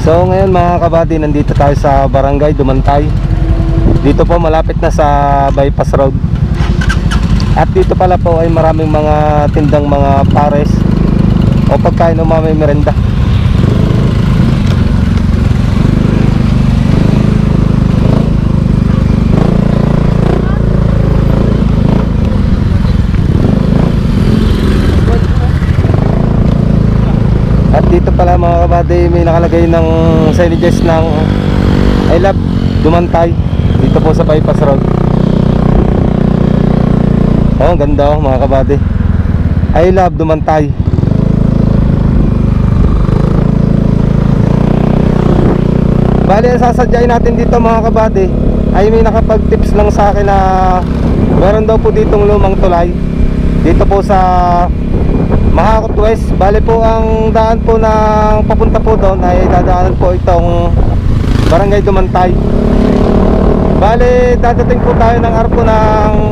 So ngayon mga kabady, nandito tayo sa Barangay Dumantay. Dito po malapit na sa bypass road. At dito pala po ay maraming mga tindang mga pares o pagkain o mga may merenda. At dito pala mga kabady, may nakalagay ng signages ng I love Dumantay dito po sa bypass road. Oh, ang ganda oh mga kabady, I love Dumantay. Bali, ang sasadyain natin dito mga kabady ay may nakapag-tips lang sa akin na meron daw po ditong lumang tulay dito po sa Mahakot West. Bale po ang daan po ng papunta po doon ay dadaanan po itong Barangay Dumantay. Bale dadating po tayo ng arko ng